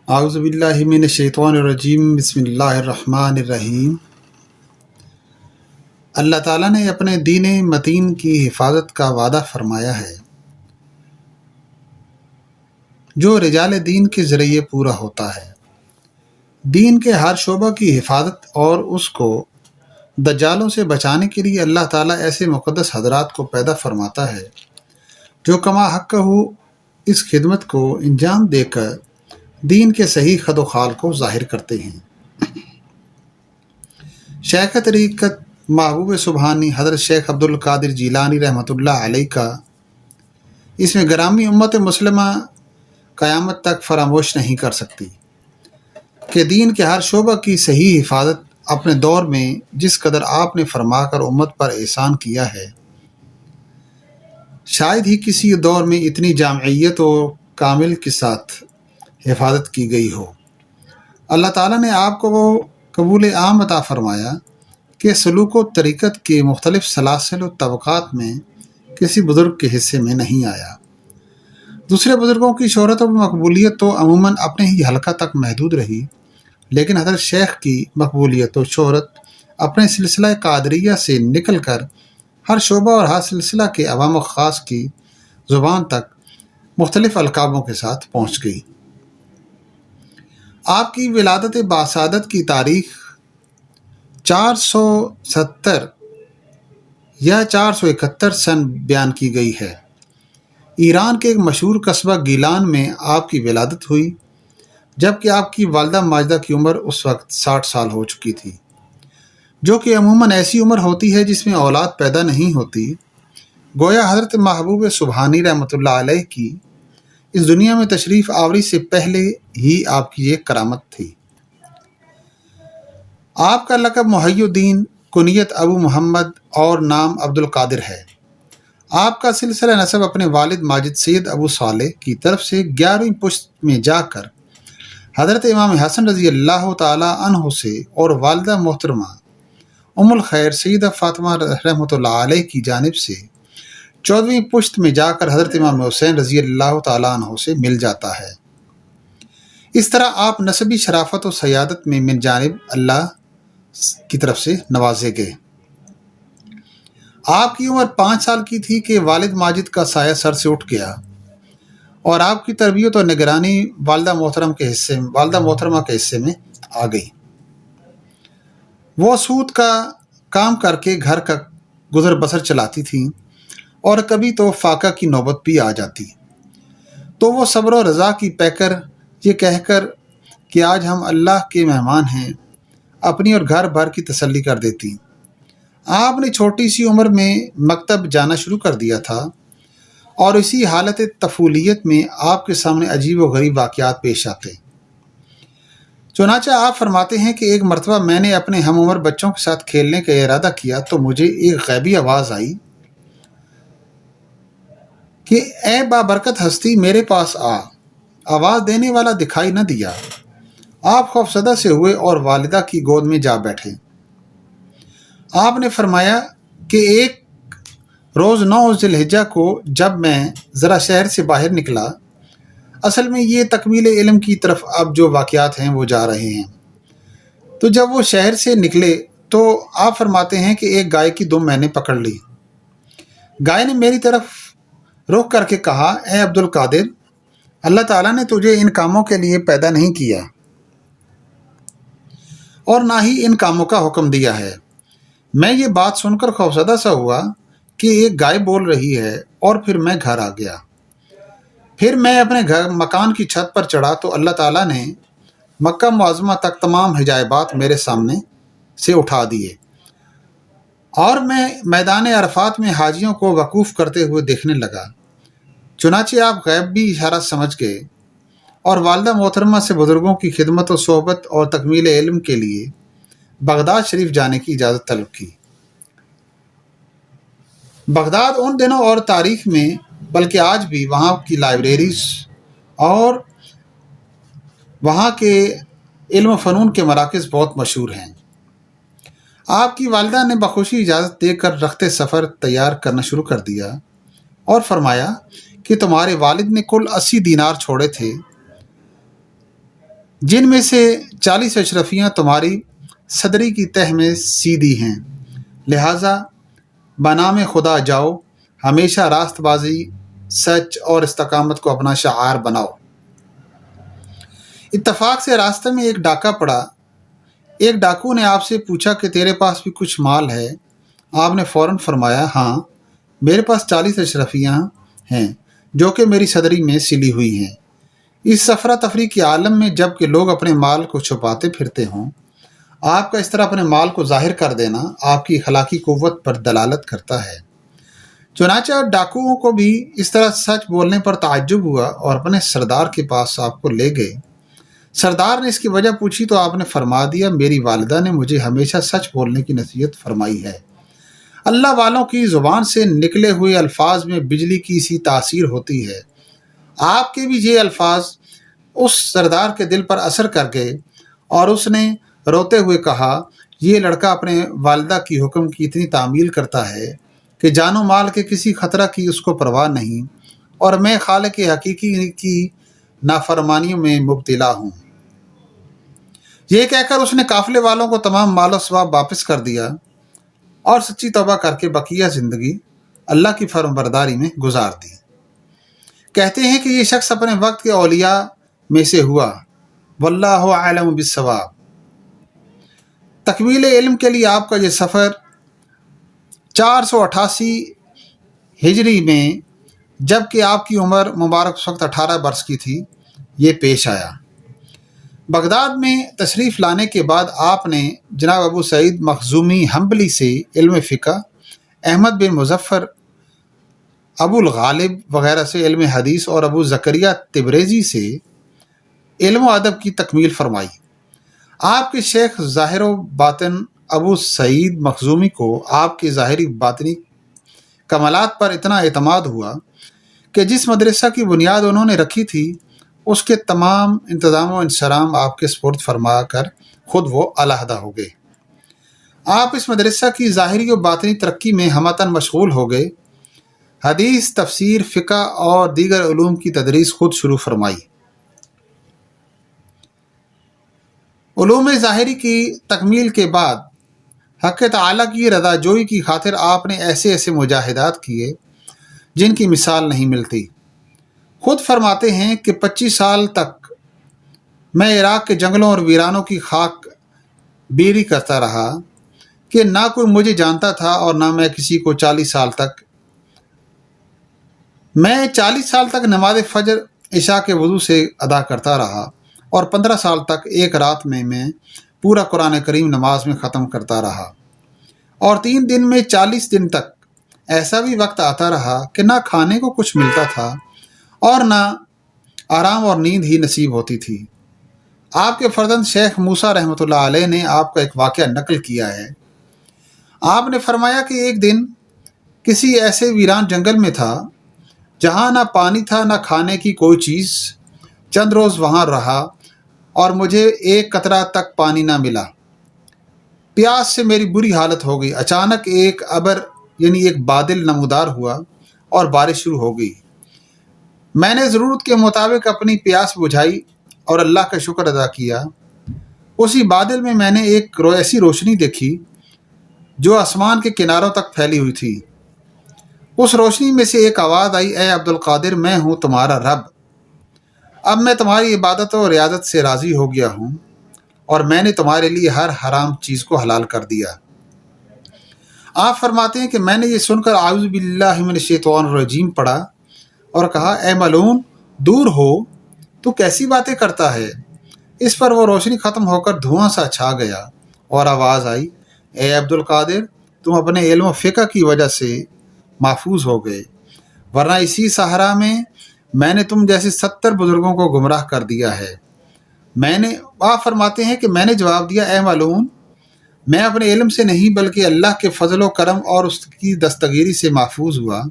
اعوذ باللہ من الشیطان الرجیم بسم اللہ الرحمن الرحیم۔ اللہ تعالیٰ نے اپنے دین متین کی حفاظت کا وعدہ فرمایا ہے جو رجال دین کے ذریعے پورا ہوتا ہے۔ دین کے ہر شعبہ کی حفاظت اور اس کو دجالوں سے بچانے کے لیے اللہ تعالیٰ ایسے مقدس حضرات کو پیدا فرماتا ہے جو کما حق ہو اس خدمت کو انجام دے کر دین کے صحیح خد و خال کو ظاہر کرتے ہیں۔ شیخ طریقت محبوب سبحانی حضرت شیخ عبد القادر جیلانی رحمۃ اللہ علیہ کا اس میں گرامی امت مسلمہ قیامت تک فراموش نہیں کر سکتی کہ دین کے ہر شعبہ کی صحیح حفاظت اپنے دور میں جس قدر آپ نے فرما کر امت پر احسان کیا ہے، شاید ہی کسی دور میں اتنی جامعیت و کامل کے ساتھ حفاظت کی گئی ہو۔ اللہ تعالیٰ نے آپ کو وہ قبول عام عطا فرمایا کہ سلوک و طریقت کے مختلف سلاسل و طبقات میں کسی بزرگ کے حصے میں نہیں آیا۔ دوسرے بزرگوں کی شہرت و مقبولیت تو عموماً اپنے ہی حلقہ تک محدود رہی، لیکن حضرت شیخ کی مقبولیت و شہرت اپنے سلسلہ قادریہ سے نکل کر ہر شعبہ اور ہر سلسلہ کے عوام و خاص کی زبان تک مختلف القابوں کے ساتھ پہنچ گئی۔ آپ کی ولادت باسعادت کی تاریخ 470 یا 471 سن بیان کی گئی ہے۔ ایران کے ایک مشہور قصبہ گیلان میں آپ کی ولادت ہوئی، جبکہ آپ کی والدہ ماجدہ کی عمر اس وقت 60 سال ہو چکی تھی، جو کہ عموماً ایسی عمر ہوتی ہے جس میں اولاد پیدا نہیں ہوتی۔ گویا حضرت محبوب سبحانی رحمۃ اللہ علیہ کی اس دنیا میں تشریف آوری سے پہلے ہی آپ کی ایک کرامت تھی۔ آپ کا لقب محی الدین، کنیت ابو محمد اور نام عبد القادر ہے۔ آپ کا سلسلہ نسب اپنے والد ماجد سید ابو صالح کی طرف سے 11ویں پشت میں جا کر حضرت امام حسن رضی اللہ تعالی عنہ سے اور والدہ محترمہ ام الخیر سیدہ فاطمہ رحمۃ اللہ علیہ کی جانب سے 14ویں پشت میں جا کر حضرت امام حسین رضی اللہ تعالیٰ عنہ سے مل جاتا ہے۔ اس طرح آپ نسبی شرافت و سیادت میں من جانب اللہ کی طرف سے نوازے گئے۔ آپ کی عمر 5 سال کی تھی کہ والد ماجد کا سایہ سر سے اٹھ گیا اور آپ کی تربیت اور نگرانی والدہ محترمہ کے حصے میں آ گئی۔ وہ سود کا کام کر کے گھر کا گزر بسر چلاتی تھیں اور کبھی تو فاقہ کی نوبت بھی آ جاتی، تو وہ صبر و رضا کی پیکر یہ کہہ کر کہ آج ہم اللہ کے مہمان ہیں اپنی اور گھر بھر کی تسلی کر دیتی۔ آپ نے چھوٹی سی عمر میں مکتب جانا شروع کر دیا تھا اور اسی حالت طفولیت میں آپ کے سامنے عجیب و غریب واقعات پیش آتے۔ چنانچہ آپ فرماتے ہیں کہ ایک مرتبہ میں نے اپنے ہم عمر بچوں کے ساتھ کھیلنے کا ارادہ کیا تو مجھے ایک غیبی آواز آئی کہ اے بابرکت ہستی میرے پاس آ۔ آواز دینے والا دکھائی نہ دیا۔ آپ خوفزدہ سے ہوئے اور والدہ کی گود میں جا بیٹھے۔ آپ نے فرمایا کہ ایک روز 9 ذی الحجہ کو جب میں ذرا شہر سے باہر نکلا، اصل میں یہ تکمیل علم کی طرف اب جو واقعات ہیں وہ جا رہے ہیں، تو جب وہ شہر سے نکلے تو آپ فرماتے ہیں کہ ایک گائے کی دم میں نے پکڑ لی۔ گائے نے میری طرف رخ کر کے کہا، اے عبد القادر، اللہ تعالیٰ نے تجھے ان کاموں کے لیے پیدا نہیں کیا اور نہ ہی ان کاموں کا حکم دیا ہے۔ میں یہ بات سن کر خوفزدہ سا ہوا کہ ایک گائے بول رہی ہے، اور پھر میں گھر آ گیا۔ پھر میں اپنے مکان کی چھت پر چڑھا تو اللہ تعالیٰ نے مکہ معظمہ تک تمام حجابات میرے سامنے سے اٹھا دیے اور میں میدان عرفات میں حاجیوں کو وقوف کرتے ہوئے دیکھنے لگا۔ چنانچہ آپ غیب بھی اشارہ سمجھ گئے اور والدہ محترمہ سے بزرگوں کی خدمت و صحبت اور تکمیل علم کے لیے بغداد شریف جانے کی اجازت طلب کی۔ بغداد ان دنوں اور تاریخ میں بلکہ آج بھی وہاں کی لائبریریز اور وہاں کے علم و فنون کے مراکز بہت مشہور ہیں۔ آپ کی والدہ نے بخوشی اجازت دے کر رخت سفر تیار کرنا شروع کر دیا اور فرمایا کہ تمہارے والد نے کل 80 دینار چھوڑے تھے جن میں سے 40 اشرفیاں تمہاری صدری کی تہ میں سیدھی ہیں، لہٰذا بنام خدا جاؤ، ہمیشہ راست بازی، سچ اور استقامت کو اپنا شعار بناؤ۔ اتفاق سے راستے میں ایک ڈاکہ پڑا۔ ایک ڈاکو نے آپ سے پوچھا کہ تیرے پاس بھی کچھ مال ہے؟ آپ نے فوراً فرمایا، ہاں، میرے پاس 40 اشرفیاں ہیں جو کہ میری صدری میں سلی ہوئی ہیں۔ اس سفرہ تفریح کے عالم میں جب کہ لوگ اپنے مال کو چھپاتے پھرتے ہوں، آپ کا اس طرح اپنے مال کو ظاہر کر دینا آپ کی اخلاقی قوت پر دلالت کرتا ہے۔ چنانچہ ڈاکوؤں کو بھی اس طرح سچ بولنے پر تعجب ہوا اور اپنے سردار کے پاس آپ کو لے گئے۔ سردار نے اس کی وجہ پوچھی تو آپ نے فرما دیا، میری والدہ نے مجھے ہمیشہ سچ بولنے کی نصیحت فرمائی ہے۔ اللہ والوں کی زبان سے نکلے ہوئے الفاظ میں بجلی کی سی تاثیر ہوتی ہے۔ آپ کے بھی یہ الفاظ اس سردار کے دل پر اثر کر گئے اور اس نے روتے ہوئے کہا، یہ لڑکا اپنے والدہ کی حکم کی اتنی تعمیل کرتا ہے کہ جان و مال کے کسی خطرہ کی اس کو پرواہ نہیں، اور میں خالق حقیقی کی نافرمانیوں میں مبتلا ہوں۔ یہ کہہ کر اس نے قافلے والوں کو تمام مال و ثواب واپس کر دیا اور سچی توبہ کر کے بقیہ زندگی اللہ کی فرمانبرداری میں گزار دی۔ کہتے ہیں کہ یہ شخص اپنے وقت کے اولیاء میں سے ہوا، واللہ اعلم بالصواب۔ تکمیل علم کے لیے آپ کا یہ سفر 488 ہجری میں، جب کہ آپ کی عمر مبارک اس وقت 18 برس کی تھی، یہ پیش آیا۔ بغداد میں تشریف لانے کے بعد آپ نے جناب ابو سعید مخزومی حنبلی سے علم فقہ، احمد بن مظفر ابو الغالب وغیرہ سے علم حدیث اور ابو زکریا تبریزی سے علم و ادب کی تکمیل فرمائی۔ آپ کے شیخ ظاہر و باطن ابو سعید مخزومی کو آپ کے ظاہری باطنی کمالات پر اتنا اعتماد ہوا کہ جس مدرسہ کی بنیاد انہوں نے رکھی تھی اس کے تمام انتظام و انصرام آپ کے سپرد فرما کر خود وہ علیحدہ ہو گئے۔ آپ اس مدرسہ کی ظاہری و باطنی ترقی میں ہمتاً مشغول ہو گئے۔ حدیث، تفسیر، فقہ اور دیگر علوم کی تدریس خود شروع فرمائی۔ علوم ظاہری کی تکمیل کے بعد حق تعالیٰ کی رضا جوئی کی خاطر آپ نے ایسے ایسے مجاہدات کیے جن کی مثال نہیں ملتی۔ خود فرماتے ہیں کہ 25 سال تک میں عراق کے جنگلوں اور ویرانوں کی خاک بیری کرتا رہا کہ نہ کوئی مجھے جانتا تھا اور نہ میں کسی کو 40 سال تک نماز فجر عشاء کے وضو سے ادا کرتا رہا، اور 15 سال تک ایک رات میں پورا قرآن کریم نماز میں ختم کرتا رہا، اور 3 دن میں 40 دن تک ایسا بھی وقت آتا رہا کہ نہ کھانے کو کچھ ملتا تھا اور نہ آرام اور نیند ہی نصیب ہوتی تھی۔ آپ کے فرزند شیخ موسیٰ رحمۃ اللہ علیہ نے آپ کا ایک واقعہ نقل کیا ہے۔ آپ نے فرمایا کہ ایک دن کسی ایسے ویران جنگل میں تھا جہاں نہ پانی تھا نہ کھانے کی کوئی چیز۔ چند روز وہاں رہا اور مجھے ایک قطرہ تک پانی نہ ملا۔ پیاس سے میری بری حالت ہو گئی۔ اچانک ایک ابر یعنی ایک بادل نمودار ہوا اور بارش شروع ہو گئی۔ میں نے ضرورت کے مطابق اپنی پیاس بجھائی اور اللہ کا شکر ادا کیا۔ اسی بادل میں نے ایک ایسی روشنی دیکھی جو آسمان کے کناروں تک پھیلی ہوئی تھی۔ اس روشنی میں سے ایک آواز آئی، اے عبد القادر، میں ہوں تمہارا رب، اب میں تمہاری عبادت و ریاضت سے راضی ہو گیا ہوں اور میں نے تمہارے لیے ہر حرام چیز کو حلال کر دیا۔ آپ فرماتے ہیں کہ میں نے یہ سن کر اعوذ باللہ من الشیطان الرجیم پڑھا اور کہا، اے ملعون، دور ہو، تو کیسی باتیں کرتا ہے؟ اس پر وہ روشنی ختم ہو کر دھواں سا چھا گیا اور آواز آئی، اے عبد القادر، تم اپنے علم و فقہ کی وجہ سے محفوظ ہو گئے، ورنہ اسی صحرا میں نے تم جیسے 70 بزرگوں کو گمراہ کر دیا ہے۔ آپ فرماتے ہیں کہ میں نے جواب دیا، اے ملعون، میں اپنے علم سے نہیں بلکہ اللہ کے فضل و کرم اور اس کی دستگیری سے محفوظ ہوا۔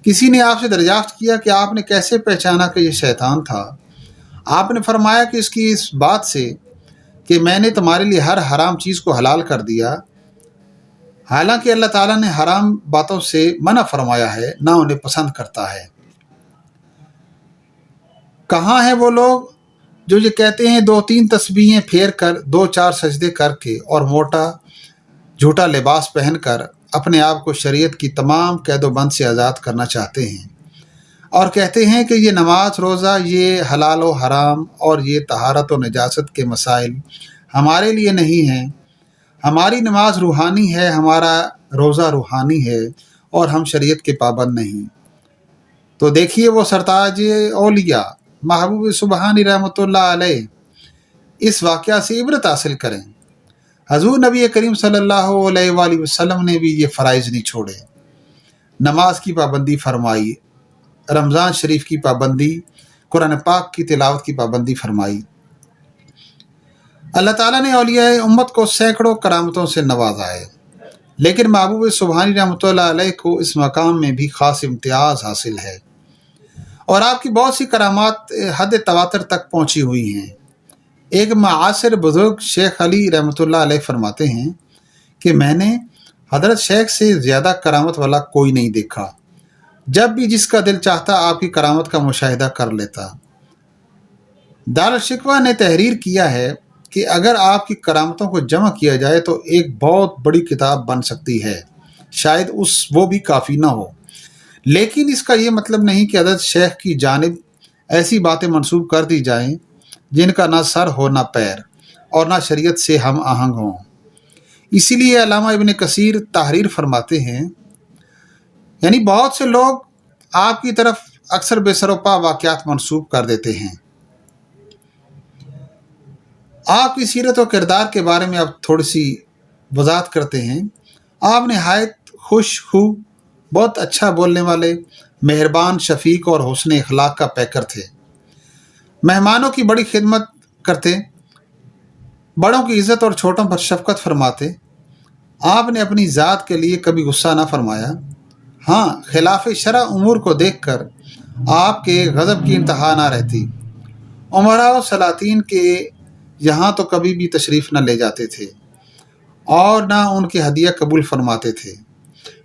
کسی نے آپ سے دریافت کیا کہ آپ نے کیسے پہچانا کہ یہ شیطان تھا؟ آپ نے فرمایا کہ اس کی اس بات سے کہ میں نے تمہارے لیے ہر حرام چیز کو حلال کر دیا، حالانکہ اللہ تعالیٰ نے حرام باتوں سے منع فرمایا ہے، نہ انہیں پسند کرتا ہے۔ کہاں ہیں وہ لوگ جو یہ کہتے ہیں 2-3 تسبیحیں پھیر کر 2-4 سجدے کر کے اور موٹا جھوٹا لباس پہن کر اپنے آپ کو شریعت کی تمام قید و بند سے آزاد کرنا چاہتے ہیں، اور کہتے ہیں کہ یہ نماز روزہ، یہ حلال و حرام اور یہ طہارت و نجاست کے مسائل ہمارے لیے نہیں ہیں، ہماری نماز روحانی ہے، ہمارا روزہ روحانی ہے اور ہم شریعت کے پابند نہیں، تو دیکھیے وہ سرتاج اولیاء محبوب سبحانی رحمۃ اللہ علیہ اس واقعہ سے عبرت حاصل کریں۔ حضور نبی کریم صلی اللہ علیہ وآلہ وسلم نے بھی یہ فرائض نہیں چھوڑے، نماز کی پابندی فرمائی، رمضان شریف کی پابندی، قرآن پاک کی تلاوت کی پابندی فرمائی۔ اللہ تعالیٰ نے اولیاء امت کو سینکڑوں کرامتوں سے نوازا ہے، لیکن محبوب سبحانی رحمۃ اللہ علیہ کو اس مقام میں بھی خاص امتیاز حاصل ہے، اور آپ کی بہت سی کرامات حد تواتر تک پہنچی ہوئی ہیں۔ ایک معاصر بزرگ شیخ علی رحمۃ اللہ علیہ فرماتے ہیں کہ میں نے حضرت شیخ سے زیادہ کرامت والا کوئی نہیں دیکھا، جب بھی جس کا دل چاہتا آپ کی کرامت کا مشاہدہ کر لیتا۔ دارالشکوہ نے تحریر کیا ہے کہ اگر آپ کی کرامتوں کو جمع کیا جائے تو ایک بہت بڑی کتاب بن سکتی ہے، شاید وہ بھی کافی نہ ہو، لیکن اس کا یہ مطلب نہیں کہ حضرت شیخ کی جانب ایسی باتیں منسوب کر دی جائیں جن کا نہ سر ہو نہ پیر اور نہ شریعت سے ہم آہنگ ہوں۔ اسی لیے علامہ ابن کثیر تحریر فرماتے ہیں، یعنی بہت سے لوگ آپ کی طرف اکثر بے سر و پا واقعات منسوب کر دیتے ہیں۔ آپ کی سیرت و کردار کے بارے میں اب تھوڑی سی وضاحت کرتے ہیں۔ آپ نہایت خوش خو، بہت اچھا بولنے والے، مہربان، شفیق اور حسن اخلاق کا پیکر تھے۔ مہمانوں کی بڑی خدمت کرتے، بڑوں کی عزت اور چھوٹوں پر شفقت فرماتے۔ آپ نے اپنی ذات کے لیے کبھی غصہ نہ فرمایا۔ ہاں، خلاف شرع امور کو دیکھ کر آپ کے غضب کی انتہا نہ رہتی۔ امراء و سلاطین کے یہاں تو کبھی بھی تشریف نہ لے جاتے تھے اور نہ ان کے ہدیہ قبول فرماتے تھے۔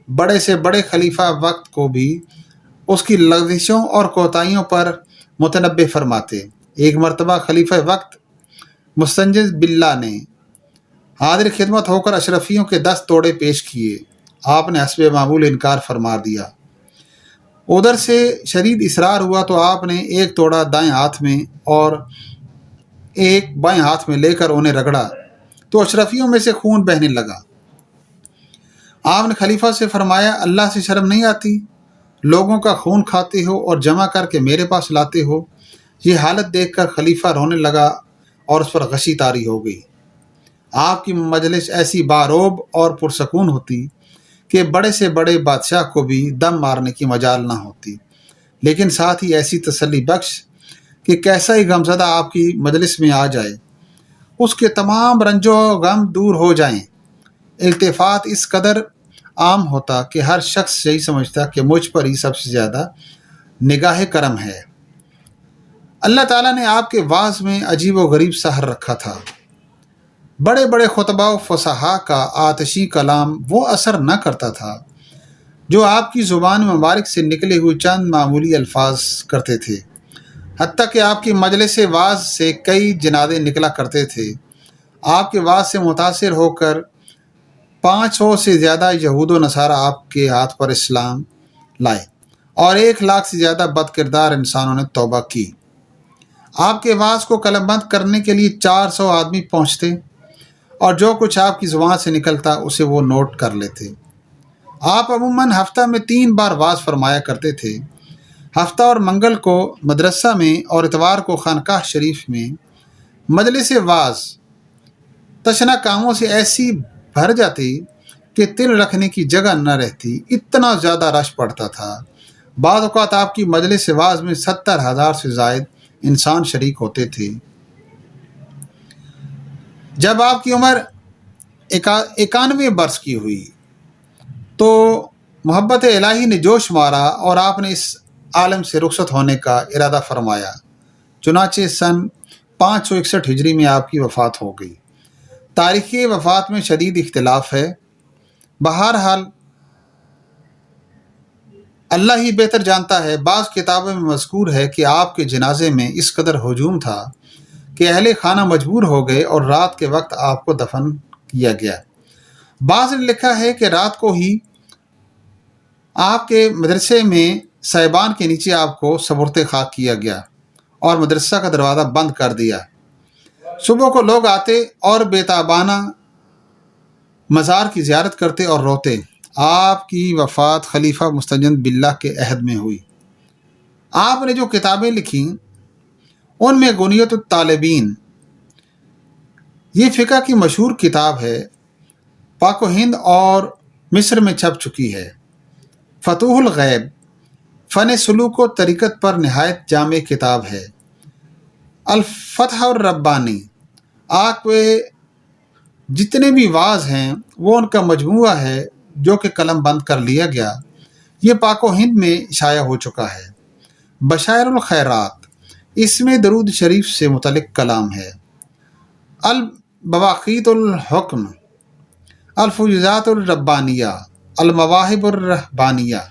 بڑے سے بڑے خلیفہ وقت کو بھی اس کی لغزشوں اور کوتاہیوں پر متنبہ فرماتے۔ ایک مرتبہ خلیفہ وقت مستنجد باللہ نے حاضر خدمت ہو کر اشرفیوں کے 10 توڑے پیش کیے، آپ نے حسب معمول انکار فرما دیا۔ ادھر سے شدید اصرار ہوا تو آپ نے ایک توڑا دائیں ہاتھ میں اور ایک بائیں ہاتھ میں لے کر انہیں رگڑا تو اشرفیوں میں سے خون بہنے لگا۔ آپ نے خلیفہ سے فرمایا، اللہ سے شرم نہیں آتی؟ لوگوں کا خون کھاتے ہو اور جمع کر کے میرے پاس لاتے ہو۔ یہ حالت دیکھ کر خلیفہ رونے لگا اور اس پر غشی طاری ہو گئی۔ آپ کی مجلس ایسی باروب اور پرسکون ہوتی کہ بڑے سے بڑے بادشاہ کو بھی دم مارنے کی مجال نہ ہوتی، لیکن ساتھ ہی ایسی تسلی بخش کہ کیسا ہی غمزدہ آپ کی مجلس میں آ جائے اس کے تمام رنج و غم دور ہو جائیں۔ التفات اس قدر عام ہوتا کہ ہر شخص یہی سمجھتا کہ مجھ پر ہی سب سے زیادہ نگاہ کرم ہے۔ اللہ تعالیٰ نے آپ کے وعظ میں عجیب و غریب سحر رکھا تھا۔ بڑے بڑے خطباء و فصحاء کا آتشی کلام وہ اثر نہ کرتا تھا جو آپ کی زبان مبارک سے نکلے ہوئے چند معمولی الفاظ کرتے تھے، حتیٰ کہ آپ کی مجلس وعظ سے کئی جنازے نکلا کرتے تھے۔ آپ کے وعظ سے متاثر ہو کر 500 سے زیادہ یہود و نصارہ آپ کے ہاتھ پر اسلام لائے اور 1 لاکھ سے زیادہ بد کردار انسانوں نے توبہ کی۔ آپ کے وعظ کو قلم بند کرنے کے لیے 400 آدمی پہنچتے اور جو کچھ آپ کی زبان سے نکلتا اسے وہ نوٹ کر لیتے۔ آپ عموماً ہفتہ میں 3 بار وعظ فرمایا کرتے تھے، ہفتہ اور منگل کو مدرسہ میں اور اتوار کو خانقاہ شریف میں۔ مجلس وعظ تشنہ کاموں سے ایسی بھر جاتی کہ تل رکھنے کی جگہ نہ رہتی، اتنا زیادہ رش پڑتا تھا۔ بعض اوقات آپ کی مجلس وعظ میں 70,000 سے زائد انسان شریک ہوتے تھے۔ جب آپ کی عمر 91 برس کی ہوئی تو محبت الہی نے جوش مارا اور آپ نے اس عالم سے رخصت ہونے کا ارادہ فرمایا، چنانچہ سن 561 ہجری میں آپ کی وفات ہو گئی۔ تاریخ وفات میں شدید اختلاف ہے، بہرحال اللہ ہی بہتر جانتا ہے۔ بعض کتابوں میں مذکور ہے کہ آپ کے جنازے میں اس قدر ہجوم تھا کہ اہل خانہ مجبور ہو گئے اور رات کے وقت آپ کو دفن کیا گیا۔ بعض نے لکھا ہے کہ رات کو ہی آپ کے مدرسے میں سائبان کے نیچے آپ کو سپرد خاک کیا گیا اور مدرسہ کا دروازہ بند کر دیا۔ صبح کو لوگ آتے اور بے تابانہ مزار کی زیارت کرتے اور روتے۔ آپ کی وفات خلیفہ مستجد باللہ کے عہد میں ہوئی۔ آپ نے جو کتابیں لکھیں ان میں غنیت الطالبین، یہ فقہ کی مشہور کتاب ہے، پاک و ہند اور مصر میں چھپ چکی ہے۔ فتوح الغیب فن سلوک و طریقت پر نہایت جامع کتاب ہے۔ الفتح الربانی، آپ کے جتنے بھی واعظ ہیں وہ ان کا مجموعہ ہے جو کہ قلم بند کر لیا گیا، یہ پاک و ہند میں شائع ہو چکا ہے۔ بشائر الخیرات، اس میں درود شریف سے متعلق کلام ہے۔ البواقیت الحکم، الفیوزات الربانیہ، المواہب الرہبانیہ،